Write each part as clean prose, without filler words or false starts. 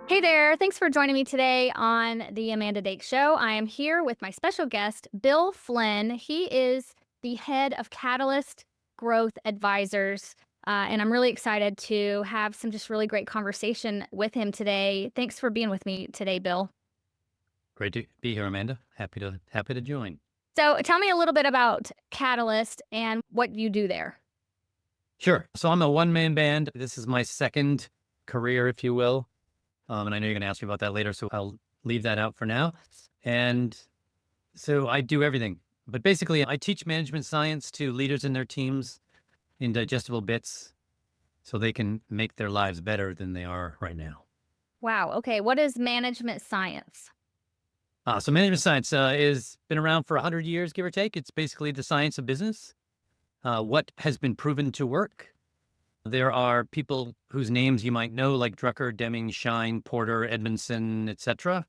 Hey there. Thanks for joining me today on the Amanda Dake Show. I am here with my special guest, Bill Flynn. He is the head of Catalyst Growth Advisors. And I'm really excited to have some just really great conversation with him today. Thanks for being with me today, Bill. Great to be here, Amanda. Happy to join. So tell me a little bit about Catalyst and what you do there. Sure. So I'm a one-man band. This is my second career, if you will. And I know you're going to ask me about that later, so I'll leave that out for now. And so I do everything. But basically, I teach management science to leaders in their teams in digestible bits so they can make their lives better than they are right now. Wow. Okay. What is management science? So management science is been around for 100 years, give or take. It's basically the science of business. What has been proven to work. There are people whose names you might know, like Drucker, Deming, Schein, Porter, Edmondson, etc.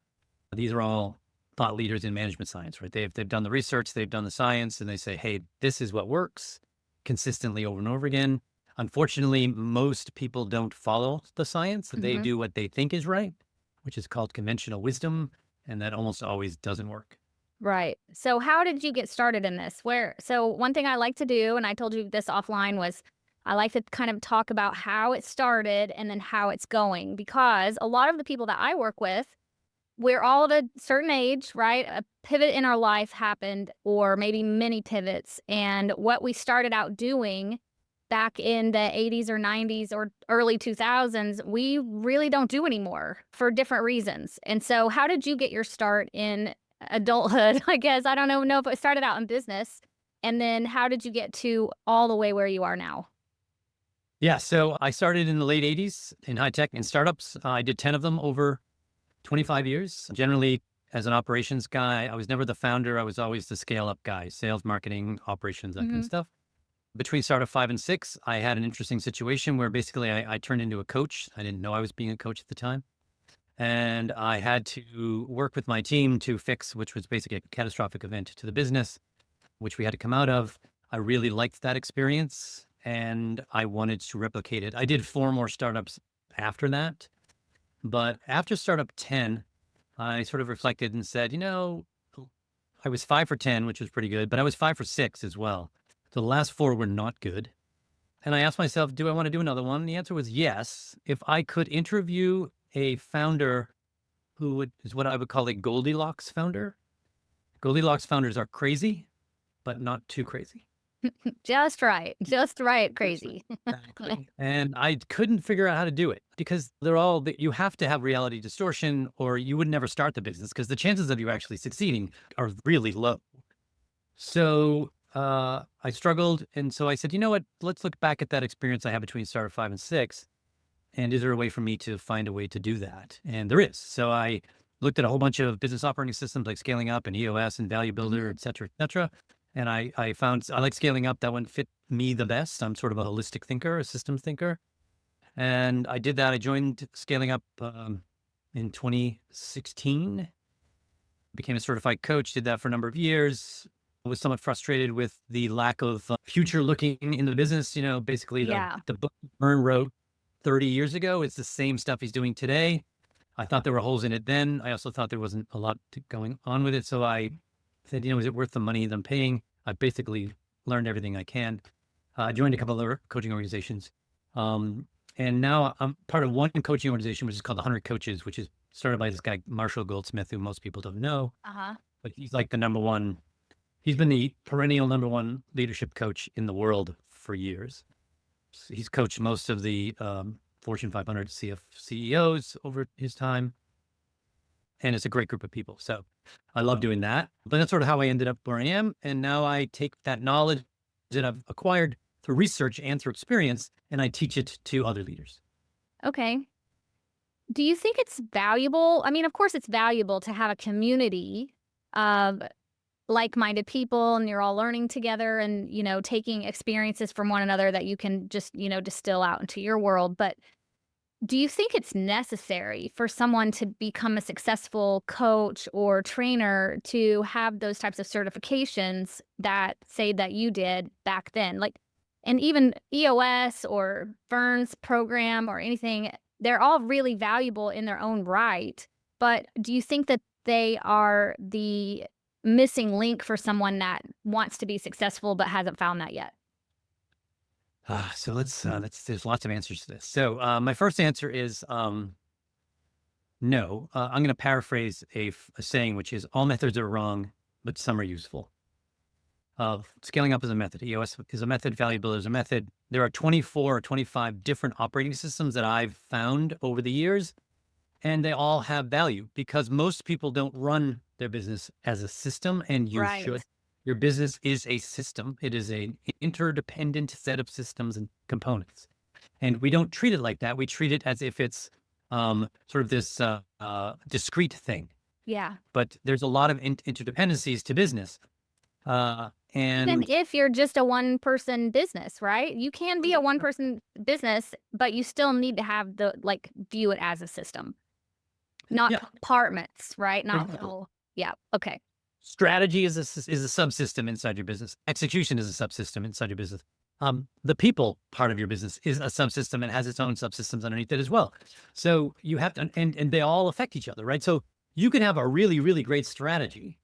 These are all thought leaders in management science, right? They've done the research, they've done the science, and they say, hey, this is what works consistently over and over again. Unfortunately, most people don't follow the science. They Mhm. do what they think is right, which is called conventional wisdom, and that almost always doesn't work. Right. So how did you get started in this? So one thing I like to do, and I told you this offline, was I like to kind of talk about how it started and then how it's going, because a lot of the people that I work with, we're all at a certain age, right? A pivot in our life happened, or maybe many pivots. And what we started out doing back in the 80s or 90s or early 2000s, we really don't do anymore for different reasons. And so, how did you get your start in adulthood? I guess I don't know if it started out in business. And then, how did you get to all the way where you are now? Yeah, so I started in the late 80s in high tech and startups. I did 10 of them over 25 years. Generally, as an operations guy, I was never the founder. I was always the scale up guy, sales, marketing, operations, that kind of Hmm. stuff. Between startup five and six, I had an interesting situation where basically I turned into a coach. I didn't know I was being a coach at the time. And I had to work with my team to fix, which was basically a catastrophic event to the business, which we had to come out of. I really liked that experience and I wanted to replicate it. I did four more startups after that. But after startup 10, I sort of reflected and said, I was 5 for 10, which was pretty good, but I was 5 for 6 as well. So the last four were not good. And I asked myself, do I want to do another one? And the answer was yes. If I could interview a founder is what I would call a Goldilocks founder. Goldilocks founders are crazy, but not too crazy. Just right, That's right. crazy. Exactly. And I couldn't figure out how to do it because you have to have reality distortion or you would never start the business because the chances of you actually succeeding are really low. So I struggled. And so I said, you know what? Let's look back at that experience I had between startup five and six. And is there a way for me to find a way to do that? And there is. So I looked at a whole bunch of business operating systems like scaling up and EOS and value builder, Mhm. et cetera, et cetera. And I found I like scaling up. That one fit me the best. I'm sort of a holistic thinker, a systems thinker. And I did that. I joined scaling up in 2016, became a certified coach, did that for a number of years. Was somewhat frustrated with the lack of future looking in the business. Basically Yeah. the book Byrne wrote 30 years ago, it's the same stuff he's doing today. I thought there were holes in it then. I also thought there wasn't a lot going on with it. So I said, is it worth the money that I'm paying? I basically learned everything I can. I joined a couple of other coaching organizations. Um, and now I'm part of one coaching organization, which is called the 100 Coaches, which is started by this guy, Marshall Goldsmith, who most people don't know, Uh huh. but he's like the number one. He's been the perennial number one leadership coach in the world for years. He's coached most of the Fortune 500 CEOs over his time, and it's a great group of people. So I love doing that. But that's sort of how I ended up where I am. And now I take that knowledge that I've acquired through research and through experience, and I teach it to other leaders. Okay. Do you think it's valuable? I mean, of course, it's valuable to have a community of like-minded people and you're all learning together and, taking experiences from one another that you can just, distill out into your world. But do you think it's necessary for someone to become a successful coach or trainer to have those types of certifications that say that you did back then? Like, and even EOS or Vern's program or anything, they're all really valuable in their own right, but do you think that they are the missing link for someone that wants to be successful but hasn't found that yet? So let's, there's lots of answers to this. So my first answer is no. I'm going to paraphrase a saying, which is all methods are wrong, but some are useful. Scaling up is a method. EOS is a method. Valuability is a method. There are 24 or 25 different operating systems that I've found over the years, and they all have value because most people don't run their business as a system, and you Right. should. Your business is a system. It is an interdependent set of systems and components. And we don't treat it like that. We treat it as if it's sort of this discrete thing. Yeah. But there's a lot of interdependencies to business. Even And if you're just a one-person business, right? You can be a one-person business, but you still need to have view it as a system, not yeah, compartments, right? for Not example, little. Yeah. Okay. strategy is is a subsystem inside your business. Execution is a subsystem inside your business. The people part of your business is a subsystem and has its own subsystems underneath it as well. So you have to, and they all affect each other, right? So you can have a really, really great strategy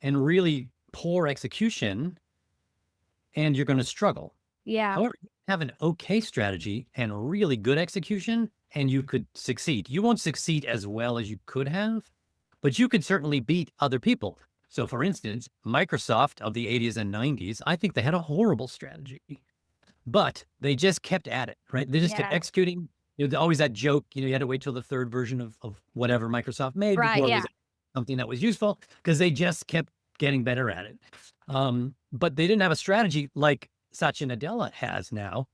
and really poor execution, and you're going to struggle. Yeah. However, you have an okay strategy and really good execution, and you could succeed. You won't succeed as well as you could have, but you could certainly beat other people. So, for instance, Microsoft of the 80s and 90s, I think they had a horrible strategy, but they just kept at it, right? They just kept Yeah. executing. Always that joke, you had to wait till the third version of whatever Microsoft made Right. before it Yeah. was something that was useful because they just kept getting better at it. But they didn't have a strategy like Satya Nadella has now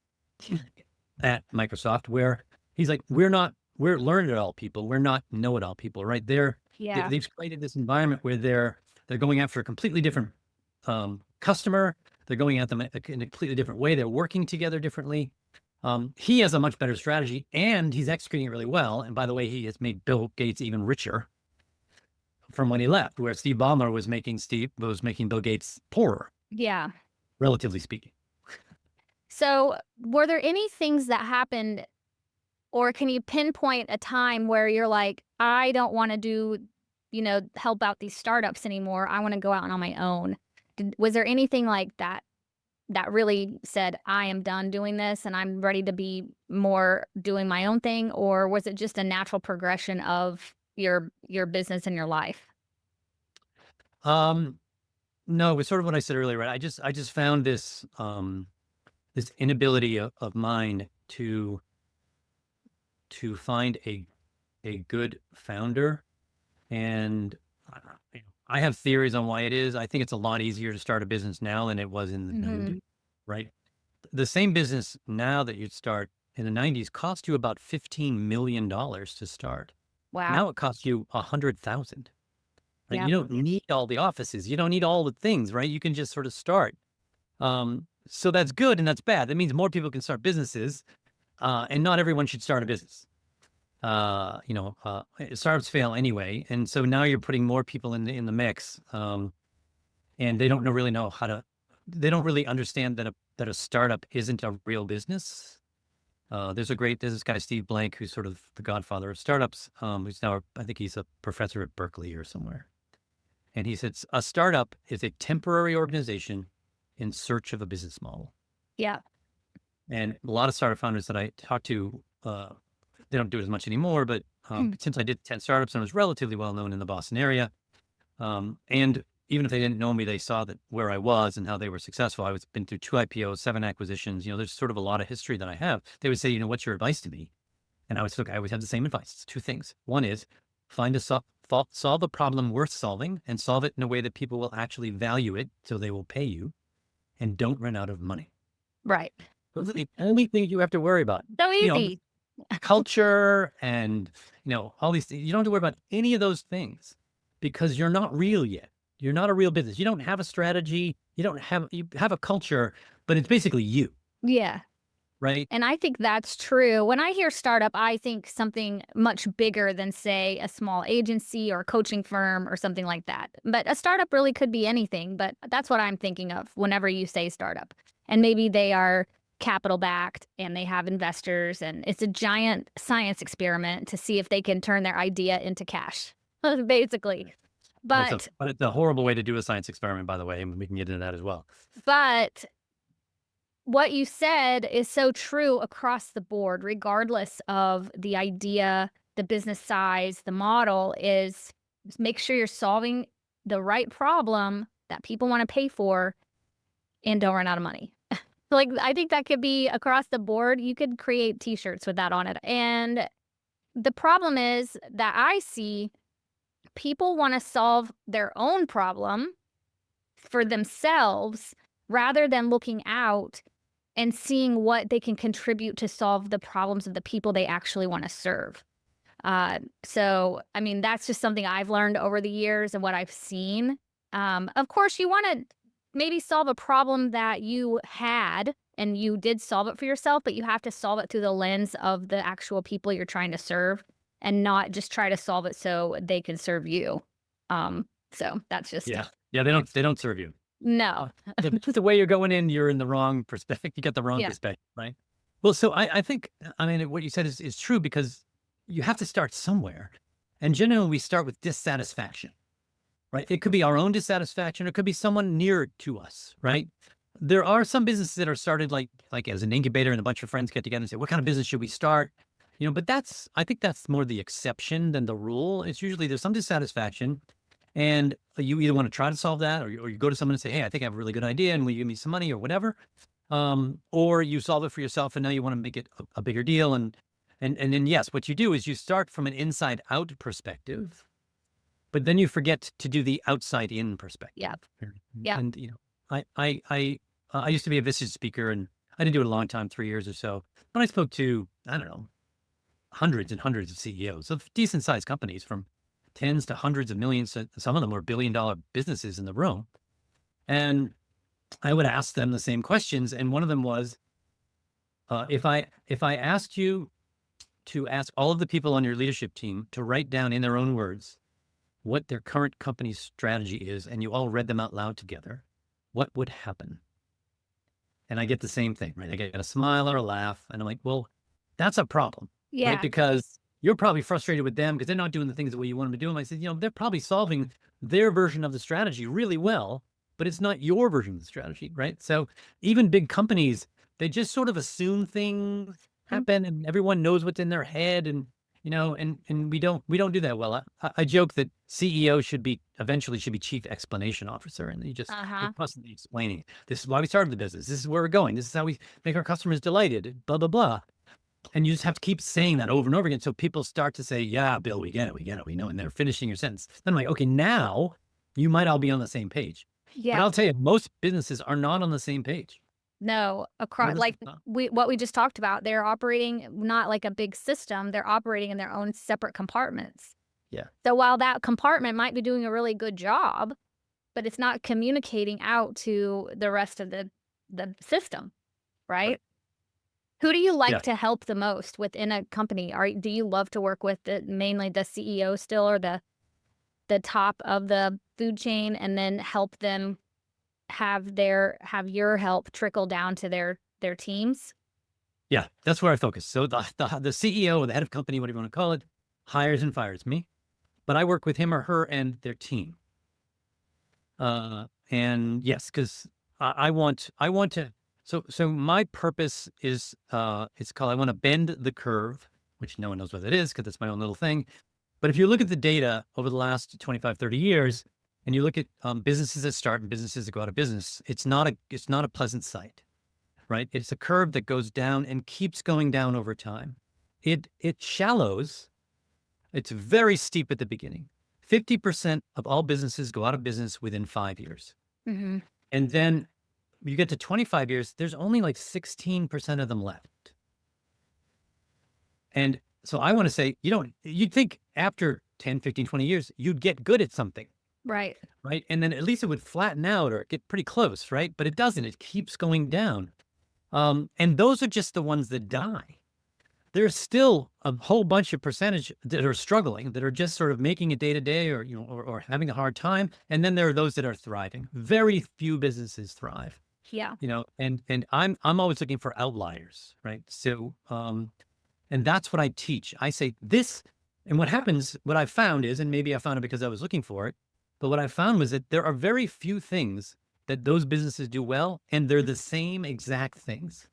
at Microsoft, where he's like, we're learn-it-all people. We're not know-it-all people, right? Yeah. They've created this environment where they're going after a completely different customer. They're going at them in a completely different way. They're working together differently. He has a much better strategy, and he's executing it really well. And by the way, he has made Bill Gates even richer from when he left, where Steve Ballmer was making Bill Gates poorer, Yeah. relatively speaking. So, were there any things that happened, or can you pinpoint a time where you're like, I don't want to do, help out these startups anymore. I want to go out on my own. Was there anything like that that really said, I am done doing this and I'm ready to be more doing my own thing? Or was it just a natural progression of your business and your life? Um, no, it was sort of what I said earlier, right? I just found this inability of mine to find a good founder. And I have theories on why it is. I think it's a lot easier to start a business now than it was in the Mhm. 90s, right? The same business now that you'd start in the 90s cost you about $15 million to start. Wow. Now it costs you 100,000, right? Yeah. You don't need all the offices. You don't need all the things, right? You can just sort of start. So that's good and that's bad. That means more people can start businesses, and not everyone should start a business. Startups fail anyway, and so now you're putting more people in the mix, and they don't really know how to. They don't really understand that a startup isn't a real business. There's this guy Steve Blank, who's sort of the godfather of startups. Who's now, I think he's a professor at Berkeley or somewhere, and he said a startup is a temporary organization in search of a business model. Yeah. And a lot of startup founders that I talk to, they don't do it as much anymore, but since I did 10 startups and was relatively well known in the Boston area, and even if they didn't know me, they saw that where I was and how they were successful. I was been through 2 IPOs, 7 acquisitions. There's sort of a lot of history that I have. They would say, what's your advice to me? And I always have the same advice. It's 2 things. One is solve a problem worth solving and solve it in a way that people will actually value it so they will pay you, and don't run out of money. Right. Those are the only things you have to worry about. So easy. Culture and, all these things. You don't have to worry about any of those things because you're not real yet. You're not a real business. You don't have a strategy. You have a culture, but it's basically you, Yeah. right? And I think that's true. When I hear startup, I think something much bigger than, say, a small agency or coaching firm or something like that. But a startup really could be anything, but that's what I'm thinking of whenever you say startup. And maybe they are capital backed and they have investors, and it's a giant science experiment to see if they can turn their idea into cash, basically. But But it's a horrible way to do a science experiment, by the way, and we can get into that as well. but what you said is so true across the board, regardless of the idea, the business size, the model is make sure you're solving the right problem that people want to pay for and don't run out of money. Like, I think that could be across the board. You could create t-shirts with that on it. And the problem is that I see people want to solve their own problem for themselves rather than looking out and seeing what they can contribute to solve the problems of the people they actually want to serve. So, I mean, that's just something I've learned over the years and what I've seen. Of course, you want to maybe solve a problem that you had and you did solve it for yourself, but you have to solve it through the lens of the actual people you're trying to serve and not just try to solve it so they can serve you. So that's just Yeah. Yeah, they don't serve you. no. The way you're going in, you're in the wrong perspective. You get the wrong Yeah. perspective, right? Well, so I think, I mean, what you said is true because you have to start somewhere. And generally, we start with dissatisfaction, right? It could be our own dissatisfaction, or it could be someone near to us, right? There are some businesses that are started like as an incubator, and a bunch of friends get together and say, "What kind of business should we start?" But I think that's more the exception than the rule. It's usually there's some dissatisfaction, and you either want to try to solve that, or you go to someone and say, "Hey, I think I have a really good idea, and will you give me some money or whatever?" Or you solve it for yourself, and now you want to make it a bigger deal, and then yes, what you do is you start from an inside out perspective, but then you forget to do the outside in perspective. Yeah. Yeah. And I used to be a visitor speaker, and I didn't do it a long time, 3 years or so. But I spoke to, I don't know, hundreds and hundreds of CEOs of decent sized companies, from tens to hundreds of millions. Some of them were $1 billion businesses in the room. And I would ask them the same questions. And one of them was, if I asked you to ask all of the people on your leadership team to write down in their own words what their current company's strategy is, and you all read them out loud together, what would happen? And I get the same thing, right? I get a smile or a laugh, and I'm like, well, that's a problem, right? Yeah. Because you're probably frustrated with them because they're not doing the things the way you want them to do them. I said, they're probably solving their version of the strategy really well, but it's not your version of the strategy, right? So even big companies, they just sort of assume things happen and everyone knows what's in their head, and and we don't do that well. I joke that CEO eventually should be chief explanation officer, and you're constantly explaining, this is why we started the business, this is where we're going, this is how we make our customers delighted, blah blah blah. And you just have to keep saying that over and over again, so people start to say, yeah, Bill, we get it, we know, and they're finishing your sentence. Then I'm like, okay, now you might all be on the same page. But Yeah. I'll tell you, most businesses are not on the same page. No, across Notice like it's not. what we just talked about, they're operating not like a big system, they're operating in their own separate compartments. Yeah. So while that compartment might be doing a really good job, but it's not communicating out to the rest of the system, right? Who do you Yeah. like to help the most within a company? Do you love to work with mainly the CEO still, or the top of the food chain, and then help them have your help trickle down to their teams? Yeah, that's where I focus. So the CEO or the head of company, whatever you want to call it, hires and fires me, but I work with him or her and their team. And yes, because I want to. So my purpose is it's called, I want to bend the curve, which no one knows what that is because it's my own little thing. But if you look at the data over the last 25, 30 years, and you look at businesses that start and businesses that go out of business, it's not a pleasant sight, right? It's a curve that goes down and keeps going down over time. It shallows. It's very steep at the beginning. 50% of all businesses go out of business within 5 years. Hmm. And then you get to 25 years, there's only like 16% of them left. And so I want to say, you'd think after 10, 15, 20 years, you'd get good at something, Right. right? And then at least it would flatten out or get pretty close, right? But it doesn't. It keeps going down. And those are just the ones that die. There's still a whole bunch of percentage that are struggling, that are just sort of making it day to day, or having a hard time. And then there are those that are thriving. Very few businesses thrive. Yeah. And I'm always looking for outliers, right? So, and that's what I teach. I say this, and what happens, what I found is, and maybe I found it because I was looking for it, but what I found was that there are very few things that those businesses do well, and they're the same exact things.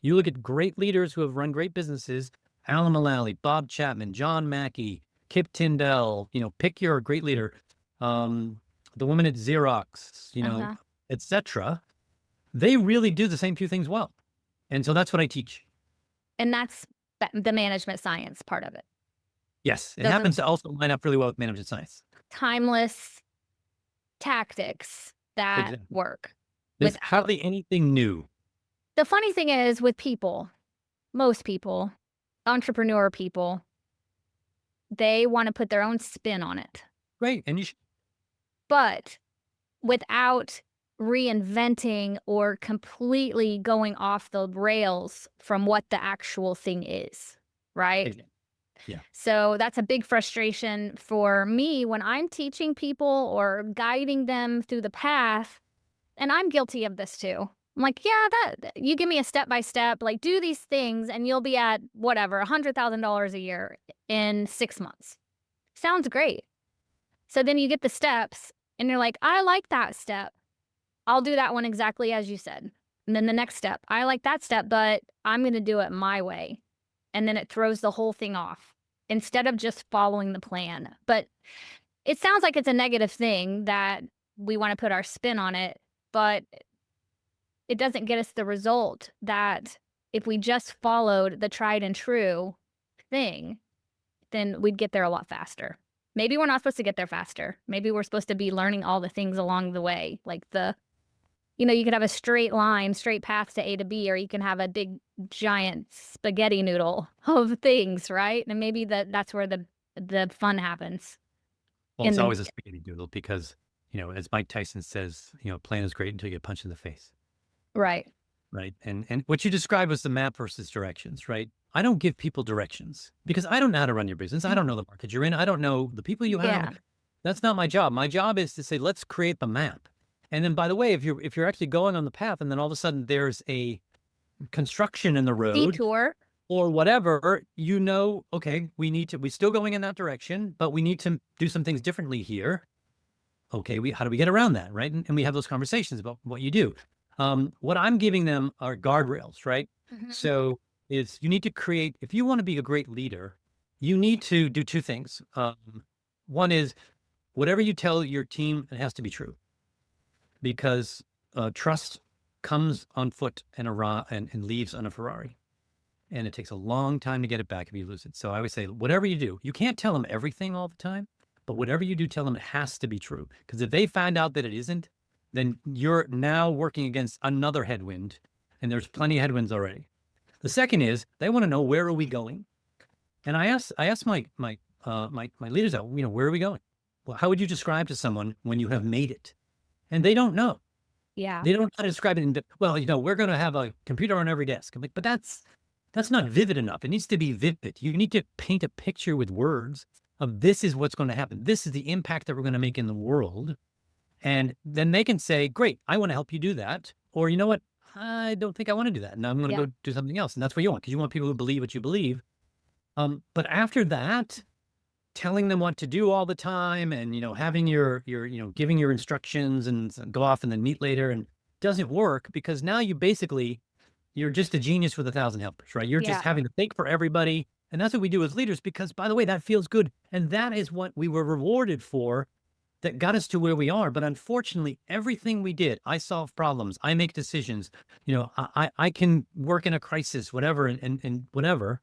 You look at great leaders who have run great businesses, Alan Mulally, Bob Chapman, John Mackey, Kip Tyndall, pick your great leader, um, the woman at Xerox, Uh-huh. etc. They really do the same few things well. And so that's what I teach. And that's the management science part of it. Yes, it Those are happens to also line up really well with management science. timeless tactics that Exactly. work. There's With hardly anything new. the funny thing is with people, most people, entrepreneur people, they want to put their own spin on it. Great. And you should. But without reinventing or completely going off the rails from what the actual thing is, right? Exactly. Yeah. So that's a big frustration for me when I'm teaching people or guiding them through the path. And I'm guilty of this too. I'm like, yeah, that you give me a step by step, like do these things and you'll be at whatever, $100,000 a year in 6 months. Sounds great. So then you get the steps and you're like, I like that step. I'll do that one exactly as you said. And then the next step, I like that step, but I'm going to do it my way. And then it throws the whole thing off instead of just following the plan. But it sounds like it's a negative thing that we want to put our spin on it, but it doesn't get us the result that if we just followed the tried and true thing, then we'd get there a lot faster. Maybe we're not supposed to get there faster. Maybe we're supposed to be learning all the things along the way, like you could have a straight line, straight path to A to B, or you can have a big giant spaghetti noodle of things, right? And maybe that's where the fun happens. Well, In it's the always a spaghetti doodle because, as Mike Tyson says, plan is great until you get punched in the face. right. Right. And what you described was the map versus directions, right? I don't give people directions because I don't know how to run your business. I don't know the market you're in. I don't know the people you have. Yeah. That's not my job. My job is to say, let's create the map. And then, by the way, if you're actually going on the path and then all of a sudden there's a construction in the road Detour. or whatever, okay, we're still going in that direction, but we need to do some things differently here. Okay, how do we get around that, right? And we have those conversations about what you do. What I'm giving them are guardrails, right? Mhm. So you need to create, if you want to be a great leader, you need to do two things. One is whatever you tell your team, it has to be true because trust comes on foot and leaves on a Ferrari. And it takes a long time to get it back if you lose it. So I always say, whatever you do, you can't tell them everything all the time, but whatever you do, tell them it has to be true. Because if they find out that it isn't, then you're now working against another headwind, and there's plenty of headwinds already. The second is they want to know, where are we going? And I asked my leaders out, where are we going? Well, how would you describe to someone when you have made it? And they don't know. Yeah. They don't know how to describe it. Well, we're going to have a computer on every desk. I'm like, but that's not vivid enough. It needs to be vivid. You need to paint a picture with words of this is what's going to happen. This is the impact that we're going to make in the world. And then they can say, great, I want to help you do that. Or you know what? I don't think I want to do that. And I'm going to Yeah. go do something else. And that's what you want, because you want people who believe what you believe. But after that, telling them what to do all the time and, having your giving your instructions and go off and then meet later, and doesn't work because now you're just a genius with 1,000 helpers, right? You're just Yeah. having to think for everybody. And that's what we do as leaders, because by the way, that feels good. And that is what we were rewarded for that got us to where we are. But unfortunately, everything we did, I solve problems, I make decisions, I can work in a crisis, whatever, and whatever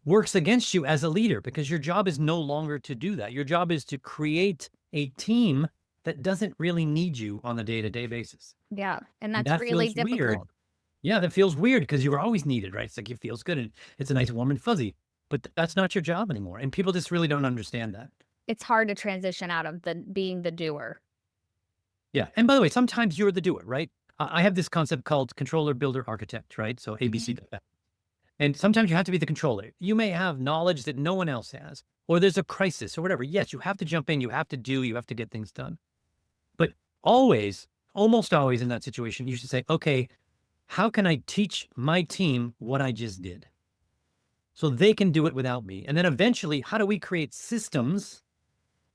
works against you as a leader, because your job is no longer to do that. Your job is to create a team that doesn't really need you on a day-to-day basis. Yeah. And And that's that really feels weird. difficult. Yeah, that feels weird because you were always needed, right? It's like it feels good and it's a nice warm and fuzzy, but that's not your job anymore. And people just really don't understand that. It's hard to transition out of being the doer. Yeah. And by the way, sometimes you're the doer, right? I have this concept called controller, builder, architect, right? So ABC. And sometimes you have to be the controller. You may have knowledge that no one else has, or there's a crisis or whatever. Yes, you have to jump in, you have to get things done. But always almost always in that situation, you should say, okay, how can I teach my team what I just did so they can do it without me? And then eventually, how do we create systems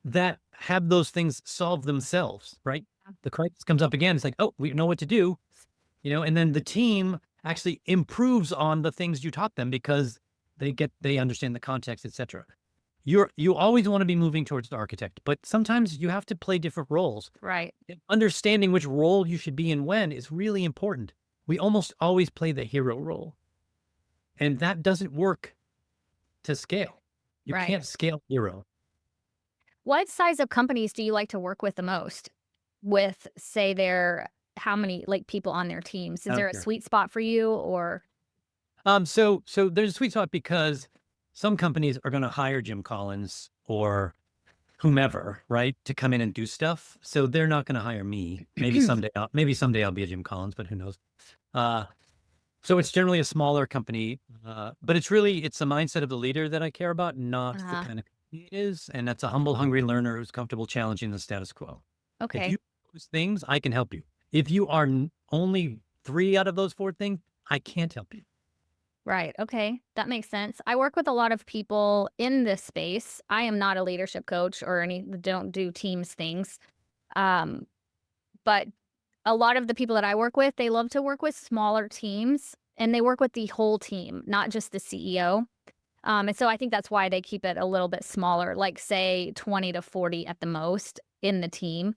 that have those things solve themselves, right? The crisis comes up again. It's like, oh, we know what to do, and then the team actually improves on the things you taught them because they understand the context, etc. You always want to be moving towards the architect, but sometimes you have to play different roles. Right. And understanding which role you should be in when is really important. We almost always play the hero role, and that doesn't work to scale. You Right. can't scale hero. What size of companies do you like to work with the most? With, say, their how many, like, people on their teams? Is I there don't a care. sweet spot for you or So there's a sweet spot because some companies are going to hire Jim Collins or whomever, right, to come in and do stuff. So they're not going to hire me. Maybe someday I'll be a Jim Collins, but who knows? Uh, so it's generally a smaller company, but it's the mindset of the leader that I care about, not the Uh-huh. kind of company it is. And that's a humble, hungry learner who's comfortable challenging the status quo. If you Okay. do those things, I can help you. If you are only 3 out of those 4 things, I can't help you. Right, okay, that makes sense. I work with a lot of people in this space. I am not a leadership coach or don't do teams things, um, but a lot of the people that I work with, they love to work with smaller teams, and they work with the whole team, not just the CEO. And so I think that's why they keep it a little bit smaller, like, say, 20 to 40 at the most in the team,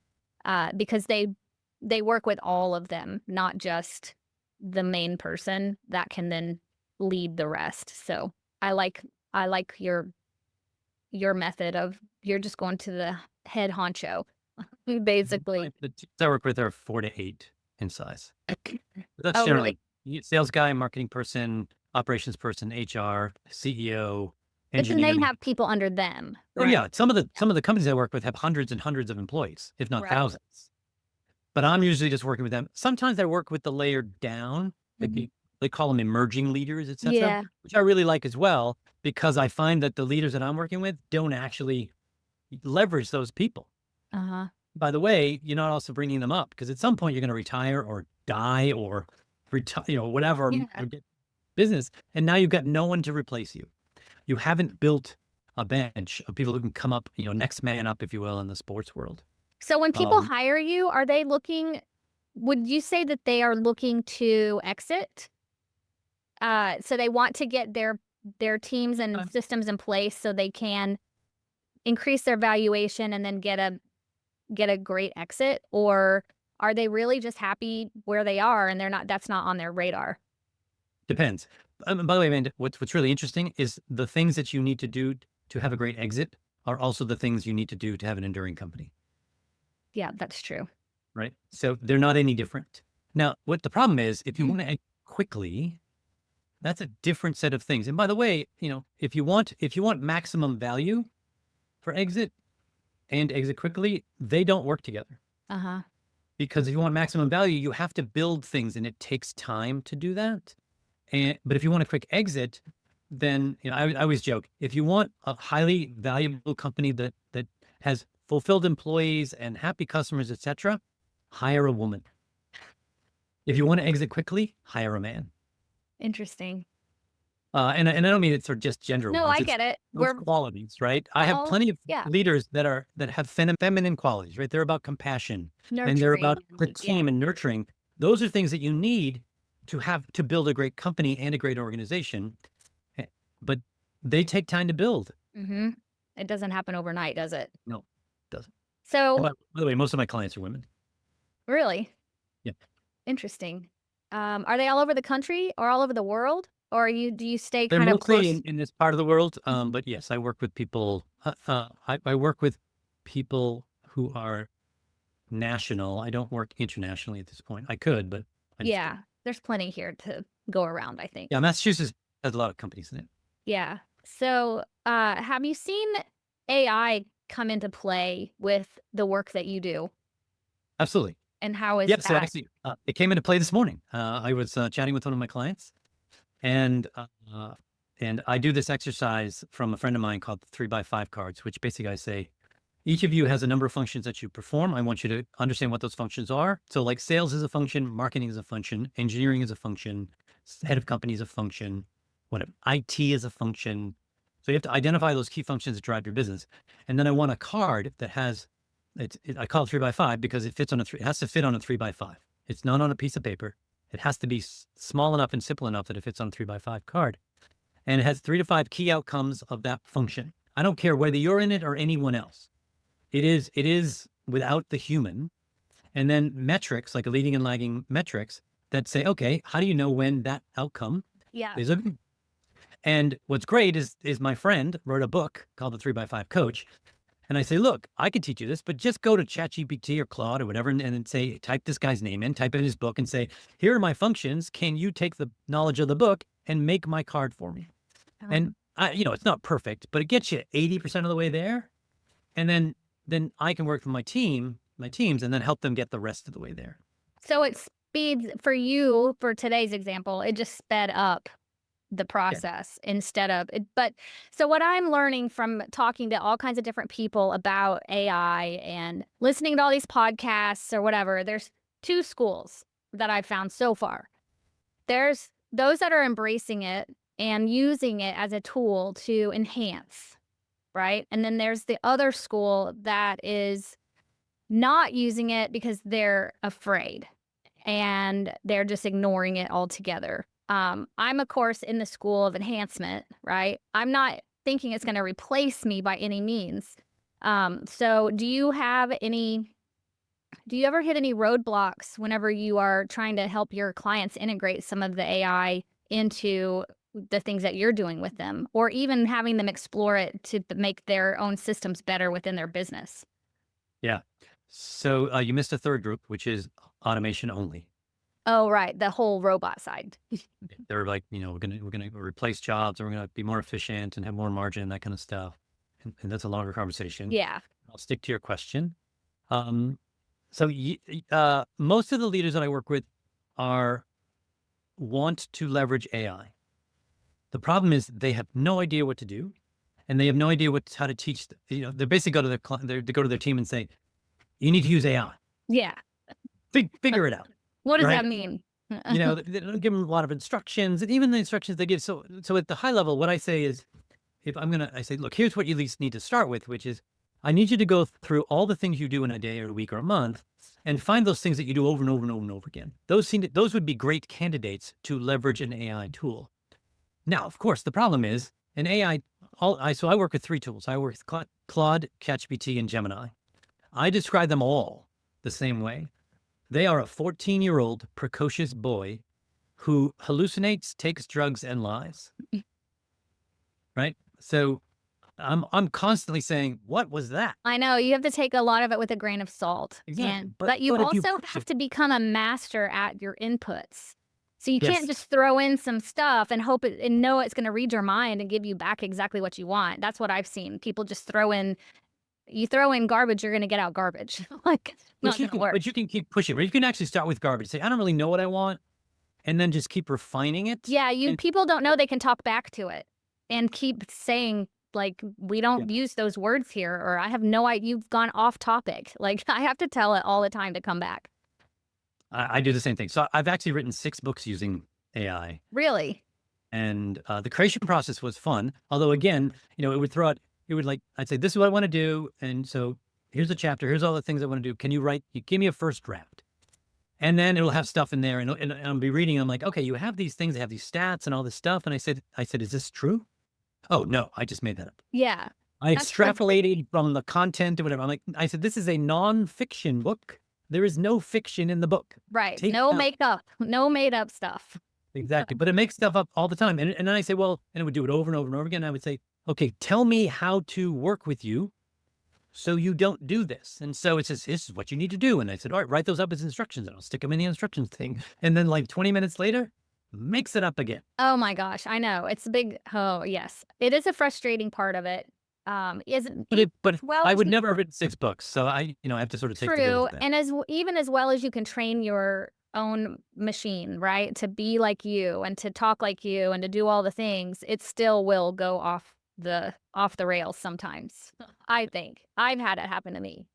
because they work with all of them, not just the main person that can then lead the rest. So I like your method of you're just going to the head honcho, basically. The teams I work with are 4 to 8 in size. But that's Oh, really? generally sales guy, marketing person, operations person, HR, CEO, But then they engineering. have people under them, Oh yeah, right? some of the companies I work with have hundreds and hundreds of employees, if not Right. thousands. But I'm usually just working with them. Sometimes I work with the layer down, like Mhm. they call them emerging leaders, etc., Yeah. which I really like as well because I find that the leaders that I'm working with don't actually leverage those people. Uh-huh. By the way, you're not also bringing them up because at some point you're going to retire or die or retire, whatever, Yeah. or get business. And now you've got no one to replace you. You haven't built a bench of people who can come up, next man up, if you will, in the sports world. So when people Um, hire you, are they looking would you say that they are looking to exit? So they want to get their teams and uh, systems in place so they can increase their valuation and then get a great exit, or are they really just happy where they are and that's not on their radar? Depends. By the way, Amanda, what's really interesting is the things that you need to do to have a great exit are also the things you need to do to have an enduring company, Yeah, that's true. right? So they're not any different. Now, what the problem is, if you want to exit quickly, that's a different set of things. And by the way, if you want maximum value for exit and exit quickly, they don't work together. Uh-huh. Because if you want maximum value, you have to build things and it takes time to do that. But if you want a quick exit, then I always joke, if you want a highly valuable company that has fulfilled employees and happy customers, etc., hire a woman. If you want to exit quickly, hire a man. Interesting. And I don't mean it's for just gender No, wise. I It's get it. those We're qualities, right? I have all plenty of yeah, leaders that have feminine qualities, right? They're about compassion and they're about nurturing the and yeah. team and nurturing. Those are things that you need to build a great company and a great organization. Eh, But they take time to build. Mhm. It doesn't happen overnight, does it? No, it doesn't. And So by the way, most of my clients are women. really Yeah. interesting. Are they all over the country or all over the world? Or do you stay They're kind of mostly in, close? in this part of the world. Mhm. But yes, I work with people. I work with people who are national. I don't work internationally at this point. I could, but I just don't. Yeah, there's plenty here to go around, I think. Yeah, Massachusetts has a lot of companies in it. Yeah. So, have you seen AI come into play with the work that you do, Absolutely. and how is Yep. So that? actually, it came into play this morning. I was chatting with one of my clients, and I do this exercise from a friend of mine called the 3x5 cards, which basically I say, Each of you has a number of functions that you perform. I want you to understand what those functions are. So like sales is a function, marketing is a function, engineering is a function, head of company is a function, whatever, IT is a function. So you have to identify those key functions that drive your business. And then I want a card that has, I call it 3x5 because it fits on it has to fit on a 3x5. It's not on a piece of paper. It has to be small enough and simple enough that it fits on a 3x5 card. And it has 3 to 5 key outcomes of that function. I don't care whether you're in it or anyone else. It is without the human. And then metrics, like a leading and lagging metrics that say, okay, how do you know when that outcome Yeah. is a, and what's great is my friend wrote a book called The 3x5 Coach. And I say, look, I can teach you this, but just go to ChatGPT or Claude or whatever and then say, type this guy's name in, type in his book and say, here are my functions. Can you take the knowledge of the book and make my card for me? And it's not perfect, but it gets you 80% of the way there. And then I can work with my teams and then help them get the rest of the way there. So it speeds for you, for today's example, it just sped up the process instead of it. But so what I'm learning from talking to all kinds of different people about AI and listening to all these podcasts or whatever, there's two schools that I've found so far. There's those that are embracing it and using it as a tool to enhance, right? And then there's the other school that is not using it because they're afraid and they're just ignoring it altogether. I'm, of course, in the school of enhancement, right? I'm not thinking it's going to replace me by any means. So do you ever hit any roadblocks whenever you are trying to help your clients integrate some of the AI into the things that you're doing with them, or even having them explore it to make their own systems better within their business? Yeah. So you missed a third group, which is automation only. Oh, right. The whole robot side. They're like, we're gonna replace jobs, or we're gonna be more efficient and have more margin and that kind of stuff. And that's a longer conversation. Yeah. I'll stick to your question. So most of the leaders that I work with want to leverage AI. The problem is they have no idea what to do, and they have no idea how to teach. They basically go to their team and say, "You need to use AI. Yeah. Figure it out." What does Right? that mean? They don't give them a lot of instructions, and even the instructions they give. So at the high level, what I say is, I say, look, here's what you at least need to start with, which is, I need you to go through all the things you do in a day or a week or a month, and find those things that you do over and over and over and over again. Those would be great candidates to leverage an AI tool. Now, of course, the problem is an AI. So I work with 3 tools. I work with Claude, ChatGPT, and Gemini. I describe them all the same way. They are a 14-year-old precocious boy who hallucinates, takes drugs, and lies. Right? So I'm constantly saying, what was that? I know you have to take a lot of it with a grain of salt. Exactly. But you if you also push have it- to become a master at your inputs. So you Yes. can't just throw in some stuff and hope it and know it's going to read your mind and give you back exactly what you want. That's what I've seen. People just throw in garbage, you're going to get out garbage. Like, it's not going to work. But you can keep pushing. Or you can actually start with garbage. Say, I don't really know what I want, and then just keep refining it. Yeah, And- people don't know they can talk back to it and keep saying, like, we don't use those words here, or I have no idea, you've gone off topic. Like, I have to tell it all the time to come back. I do the same thing. So I've actually written 6 books using AI. Really? And the creation process was fun. Although, again, it would throw out, I'd say, this is what I want to do. And so here's a chapter. Here's all the things I want to do. Can you give me a first draft? And then it'll have stuff in there. And I'll be reading. I'm like, okay, you have these things. They have these stats and all this stuff. And I said, is this true? Oh, no, I just made that up. Yeah. I That's extrapolated from the content or whatever. I said, this is a nonfiction book. There is no fiction in the book. Right. Take No out- makeup. No made up stuff. Exactly. But it makes stuff up all the time. And then I say, well, and it would do it over and over and over again. I would say, okay, tell me how to work with you so you don't do this. And so it says, this is what you need to do. And I said, all right, write those up as instructions, and I'll stick them in the instructions thing. And then like 20 minutes later, makes it up again. Oh my gosh. I know. It's a big, oh, yes. It is a frustrating part of it. Isn't But well, I as would you- never have written 6 books. So I have to sort of take the good true. with that. And even as well as you can train your own machine, right? To be like you and to talk like you and to do all the things, it still will go off off the rails sometimes. I think. I've had it happen to me.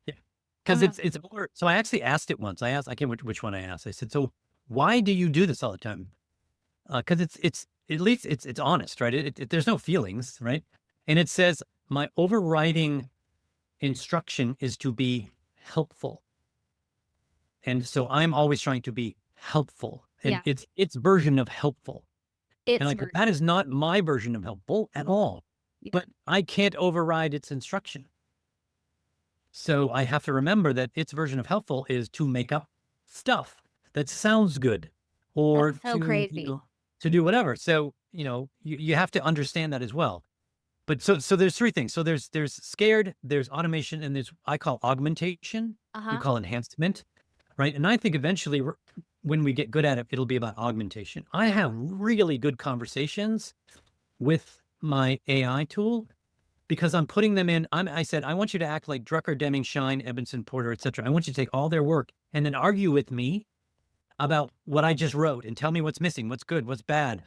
Yeah. Because it's more, so I actually asked it once. I asked, I can't remember which one I asked. I said, so why do you do this all the time? Because it's at least it's honest, right? There's no feelings, right? And it says my overriding instruction is to be helpful. And so I'm always trying to be helpful. And Yeah. it's version of helpful. And It's like, ver that is not my version of helpful at all. Yeah. But I can't override its instruction. So I have to remember that its version of helpful is to make up stuff that sounds good, or That's so to, crazy. to do whatever. So, you have to understand that as well. But so there's three things. So there's scared, there's automation, and there's, I call augmentation. You Uh-huh. call enhancement, right? And I think eventually when we get good at it, it'll be about augmentation. I have really good conversations with my AI tool because I'm putting them in. I said, I want you to act like Drucker, Deming, Shine, Ebenson, Porter, etc. I want you to take all their work and then argue with me about what I just wrote and tell me what's missing, what's good, what's bad,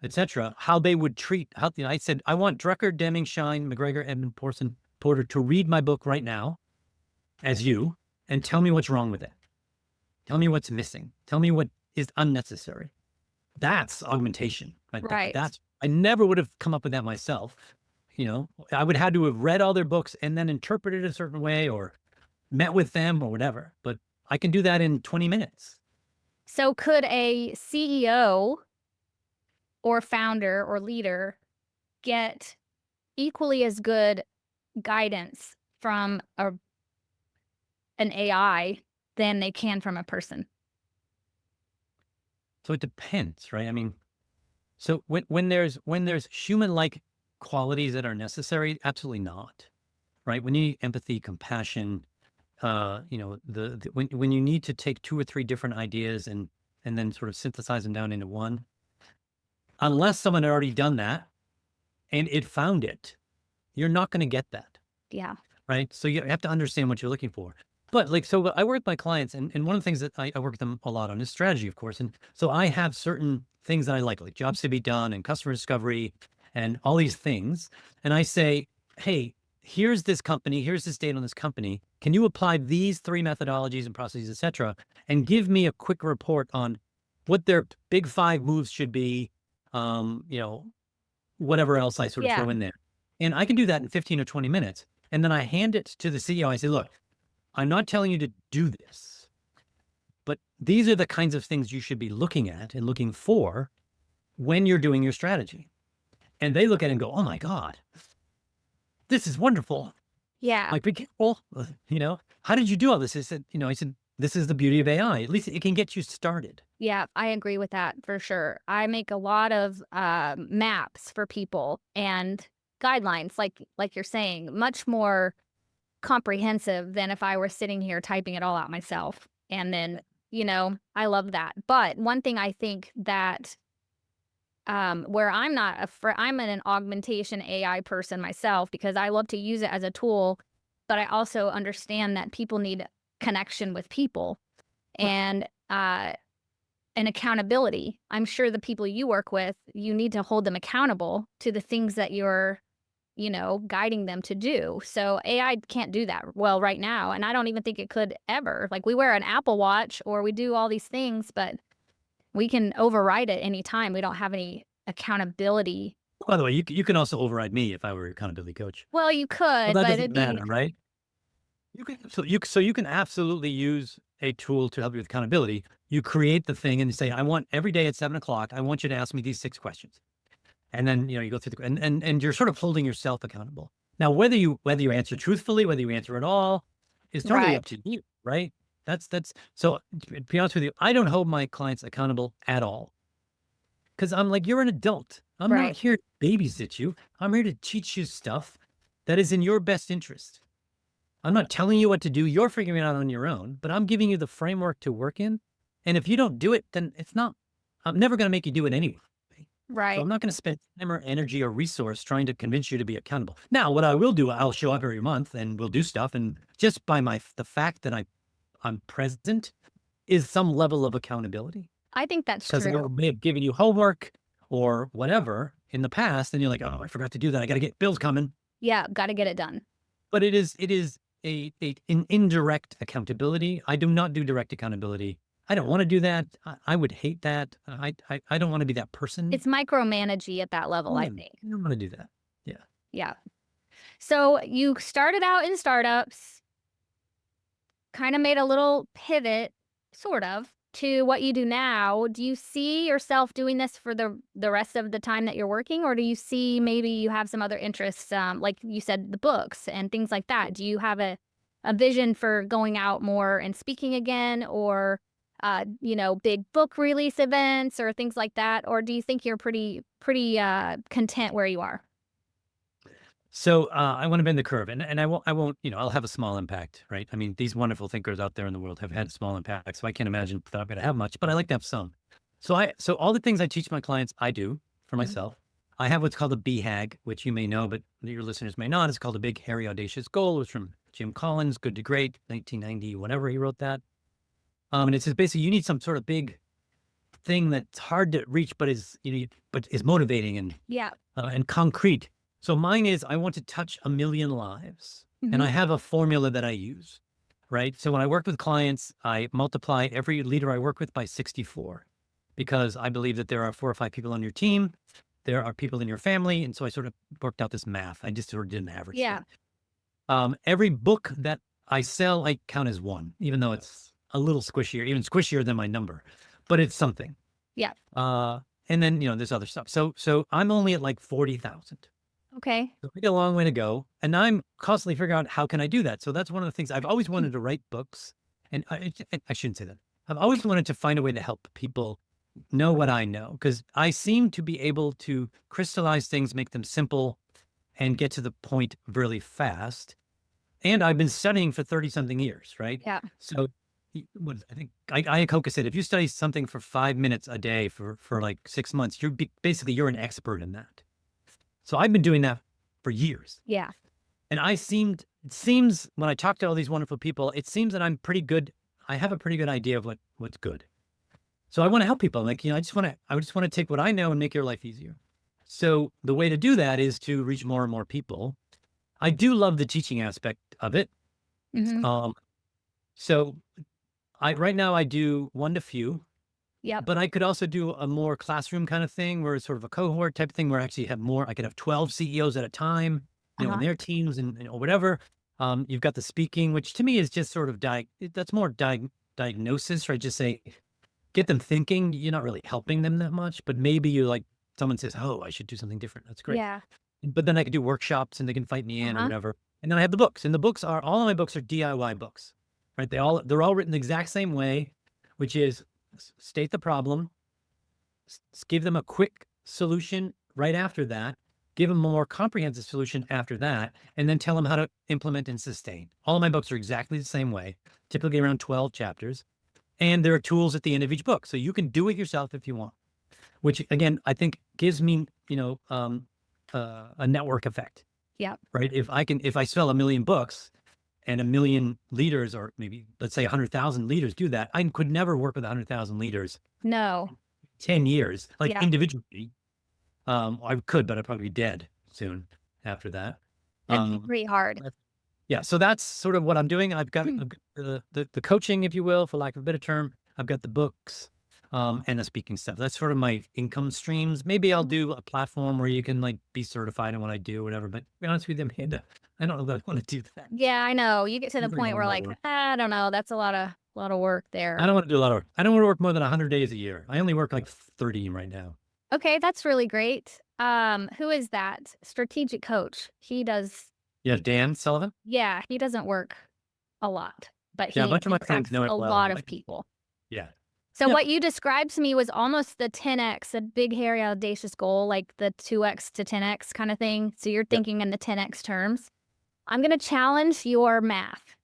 etc. How they would treat. I said, I want Drucker, Deming, Shine, McGregor, Edmund, Porter to read my book right now, as you, and tell me what's wrong with it. Tell me what's missing. Tell me what is unnecessary. That's augmentation. Right. I never would have come up with that myself. I would have had to have read all their books and then interpreted it a certain way or met with them or whatever. But I can do that in 20 minutes. So could a CEO or founder or leader get equally as good guidance from an AI than they can from a person? So it depends, right? I mean, so when there's human-like qualities that are necessary, absolutely not, right? When you need empathy, compassion, when you need to take two or three different ideas and then sort of synthesize them down into one, unless someone had already done that and it found it, you're not going to get that, Yeah. right? So you have to understand what you're looking for. But so I work with my clients, and one of the things that I work with them a lot on is strategy, of course. And so I have certain things that I like jobs to be done and customer discovery and all these things. And I say, hey, here's this company, here's this data on this company. Can you apply these three methodologies and processes, et cetera, and give me a quick report on what their big 5 moves should be, whatever else I sort of Yeah. throw in there. And I can do that in 15 or 20 minutes. And then I hand it to the CEO. I say, look, I'm not telling you to do this, but these are the kinds of things you should be looking at and looking for when you're doing your strategy. And they look at it and go, oh my God, this is wonderful. Yeah. Like, be careful, how did you do all this? I said, this is the beauty of AI. At least it can get you started. Yeah, I agree with that for sure. I make a lot of maps for people and guidelines, like you're saying, much more comprehensive than if I were sitting here typing it all out myself. And then, I love that. But one thing I think that where I'm an augmentation AI person myself because I love to use it as a tool, but I also understand that people need connection with people and accountability. I'm sure the people you work with, you need to hold them accountable to the things that you're, guiding them to do. So AI can't do that well right now. And I don't even think it could ever. Like we wear an Apple Watch or we do all these things, but we can override it anytime. We don't have any accountability. By the way, you can also override me if I were your accountability coach. Well, you Well, could, that but doesn't it'd be matter, right? You can absolutely use a tool to help you with accountability. You create the thing and you say, I want every day at 7 o'clock, I want you to ask me these 6 questions. And then, you go through and you're sort of holding yourself accountable. Now, whether you answer truthfully, whether you answer at all is totally up right. to you, right? That's so to be honest with you, I don't hold my clients accountable at all. Cause I'm like, you're an adult. I'm not Right. here to babysit you. I'm here to teach you stuff that is in your best interest. I'm not telling you what to do. You're figuring it out on your own, but I'm giving you the framework to work in. And if you don't do it, then I'm never going to make you do it anyway. So Right. I'm not going to spend time or energy or resource trying to convince you to be accountable. Now, what I will do, I'll show up every month and we'll do stuff. And just by the fact that I'm present is some level of accountability I think that's because I true. may have given you homework or whatever, in the past, and you're like, oh, I forgot to do that. I got to get bills coming. Yeah, got to get it done. But it is an indirect accountability. I do not do direct accountability. I don't want to do that. I would hate that. I don't want to be that person. It's micromanagey at that level, I think. I don't want to do that. Yeah. Yeah. So you started out in startups, kind of made a little pivot, sort of, to what you do now. Do you see yourself doing this for the rest of the time that you're working, or do you see maybe you have some other interests, like you said, the books and things like that? Do you have a vision for going out more and speaking again, or big book release events or things like that, or do you think you're pretty content where you are? So I want to bend the curve, and I won't. I'll have a small impact, right? I mean, these wonderful thinkers out there in the world have had small impact, so I can't imagine that I'm going to have much. But I like to have some. So all the things I teach my clients, I do for Mhm. myself. I have what's called a BHAG, which you may know, but your listeners may not. It's called a Big Hairy Audacious Goal. It was from Jim Collins, Good to Great, 1990, whenever he wrote that. And it says basically you need some sort of big thing that's hard to reach, but is motivating Yeah. and concrete. So mine is I want to touch a million lives, and Hmm. I have a formula that I use, right? So when I work with clients, I multiply every leader I work with by 64 because I believe that there are 4 or 5 people on your team. There are people in your family. And so I sort of worked out this math. I just sort of did an average Yeah. thing. Every book that I sell, I count as one, even though it's a little squishier, even squishier than my number, but it's something. Yeah. Uh, and then, there's other stuff. So I'm only at like 40,000. Okay. So we got a long way to go. And I'm constantly figuring out how can I do that. So that's one of the things I've always wanted to write books. And I shouldn't say that. I've always wanted to find a way to help people know what I know because I seem to be able to crystallize things, make them simple, and get to the point really fast. And I've been studying for 30 something years, right? Yeah. So I think Iacocca said, if you study something for 5 minutes a day for like 6 months, basically you're an expert in that. So I've been doing that for years. Yeah. And it seems when I talk to all these wonderful people, it seems that I'm pretty good. I have a pretty good idea of what's good. So I want to help people. Like, I just want to take what I know and make your life easier. So the way to do that is to reach more and more people. I do love the teaching aspect of it. Hmm. Um, so right now I do one to few, Yep. but I could also do a more classroom kind of thing where it's sort of a cohort type of thing where I actually have more. I could have 12 CEOs at a time, in Uh-huh. their teams and whatever. You've got the speaking, which to me is just sort of that's more diagnosis, right? Just say, get them thinking. You're not really helping them that much, but maybe someone says, oh, I should do something different. That's great. Yeah. But then I could do workshops and they can fight me in or Uh-huh. whatever. And then I have the books, and the books are all of my books are DIY books, right? They're all written the exact same way, which is state the problem, give them a quick solution right after that, give them a more comprehensive solution after that, and then tell them how to implement and sustain. All of my books are exactly the same way, typically around 12 chapters. And there are tools at the end of each book. So you can do it yourself if you want, which again, I think gives me, a network effect, Yep. right? If I sell a million books and a million leaders, or maybe let's say 100,000 leaders do that, I could never work with 100,000 leaders No. 10 years, like Yeah. individually. I could, but I'd probably be dead soon after that. That'd be Um, pretty hard. yeah, so that's sort of what I'm doing. Hmm. I've got the coaching, if you will, for lack of a better term. I've got the books, and the speaking stuff. That's sort of my income streams. Maybe I'll do a platform where you can like be certified in what I do, whatever. But to be honest with you, Amanda, I don't know that I want to do that. Yeah, I know. You get to the Seems like a point where lot of like, work. I don't know, that's a lot of work I there. don't want to do a lot of work. I don't want to work more than 100 days a year. I only work like 30 right now. Okay, that's really great. Who is that? Strategic coach. He does, Yeah, Dan Sullivan. yeah, he doesn't work a lot, but Yeah, a he bunch of my friends impacts know it a well. lot of people. Yeah. So Yeah. what you described to me was almost the 10x, a big, hairy, audacious goal, like the 2x to 10x kind of thing. So you're Yeah. thinking in the 10x terms. I'm going to challenge your math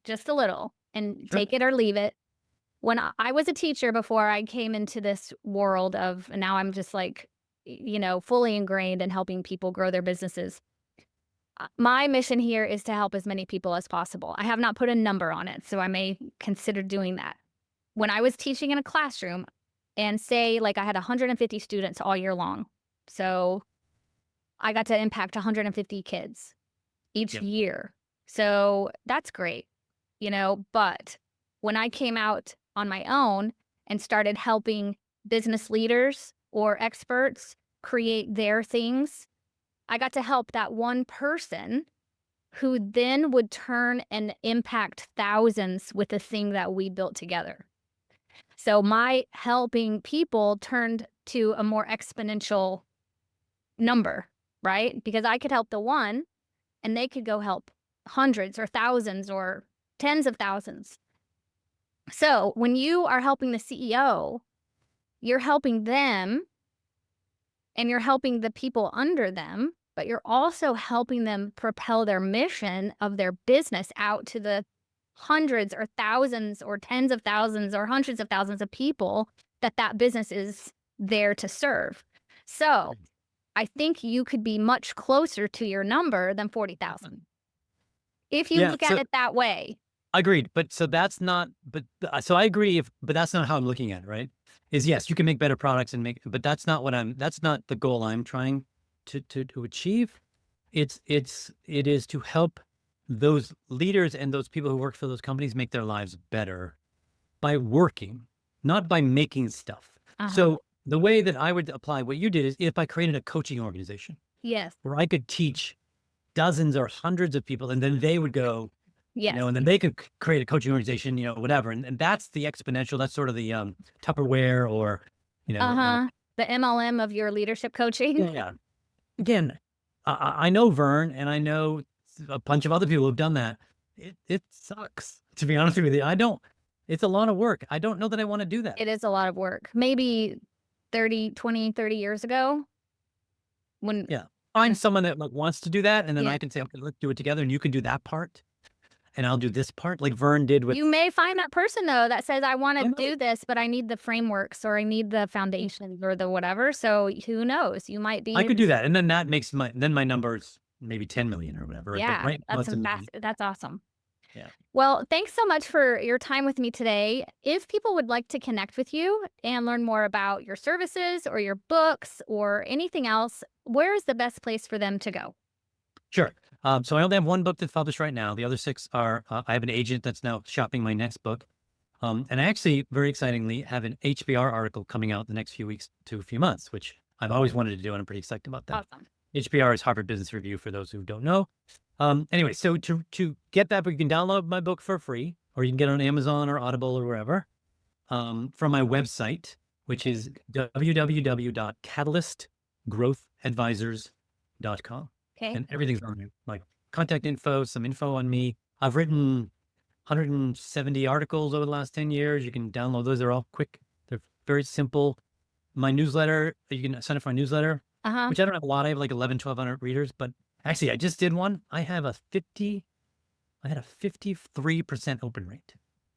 just a little and Sure. take it or leave it. When I was a teacher before I came into this world of, and now I'm just like, fully ingrained in helping people grow their businesses. My mission here is to help as many people as possible. I have not put a number on it, so I may consider doing that. When I was teaching in a classroom and say like I had 150 students all year long. So I got to impact 150 kids each Yep. year. So that's great, but when I came out on my own and started helping business leaders or experts create their things, I got to help that one person who then would turn and impact thousands with the thing that we built together. So my helping people turned to a more exponential number, right? Because I could help the one and they could go help hundreds or thousands or tens of thousands. So when you are helping the CEO, you're helping them and you're helping the people under them, but you're also helping them propel their mission of their business out to the hundreds or thousands or tens of thousands or hundreds of thousands of people that business is there to serve. So I think you could be much closer to your number than 40,000 if you Yeah. look at So it that way. agreed. But so that's not, but so I agree but that's not how I'm looking at it, right? Is yes, you can make better products but that's not that's not the goal I'm trying to achieve. It is to help those leaders and those people who work for those companies make their lives better by working, not by making stuff. Uh-huh. So the way that I would apply what you did is if I created a coaching organization Yes. where I could teach dozens or hundreds of people, and then they would go, Yes. and then they could create a coaching organization, whatever. And that's the exponential. That's sort of the Tupperware or, Uh-huh. The MLM of your leadership coaching. yeah. Again, I know Vern and I know a bunch of other people who've done that. It sucks, to be honest with you. It's a lot of work. I don't know that I want to do that. It is a lot of work. Maybe 30 years ago when Yeah. Find someone that wants to do that. And then yeah. I can say, okay, let's do it together. And you can do that part. And I'll do this part like Vern did with. You may find that person though that says, I want I to know. do this, but I need the frameworks or I need the foundations or the whatever. So who knows? You might be I could do that. And then that makes my number is maybe 10 million or whatever. But yeah, right now that's it's a million. that's awesome. Yeah. Well, thanks so much for your time with me today. If people would like to connect with you and learn more about your services or your books or anything else, where is the best place for them to go? Sure. So I only have one book that's published right now. The other 6 are, I have an agent that's now shopping my next book. And I actually, very excitingly, have an HBR article coming out the next few weeks to a few months, which I've always wanted to do, and I'm pretty excited about that. Awesome. HBR is Harvard Business Review for those who don't know. Anyway, so to get that book, you can download my book for free, or you can get it on Amazon or Audible or wherever, from my website, which is www.catalystgrowthadvisors.com. Okay. And everything's on there, like contact info, some info on me. I've written 170 articles over the last 10 years. You can download those. They're all quick. They're very simple. My newsletter, you can sign up for my newsletter, Uh-huh. which I don't have a lot. I have like 1,100 readers, but actually I just did one. I had a 53% open rate.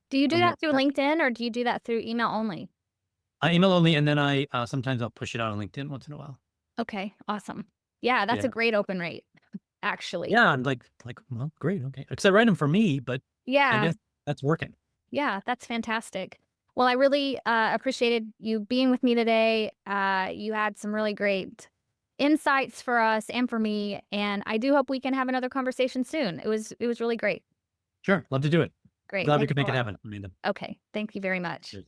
Do you do from that your- through LinkedIn or do you do that through email only? Email only. And then sometimes I'll push it out on LinkedIn once in a while. Okay, awesome. Yeah, that's Yeah. a great open rate, actually. Yeah. I'm like, well, great. Okay. Because I write them for me, but I Yeah, guess that's working. yeah, that's fantastic. Well, I really appreciated you being with me today. You had some really great insights for us and for me, and I do hope we can have another conversation soon. It was really great. Sure. Love to do it. Great. Glad we Thanks could a make it lot. happen, Amanda. Okay, thank you very much. Cheers.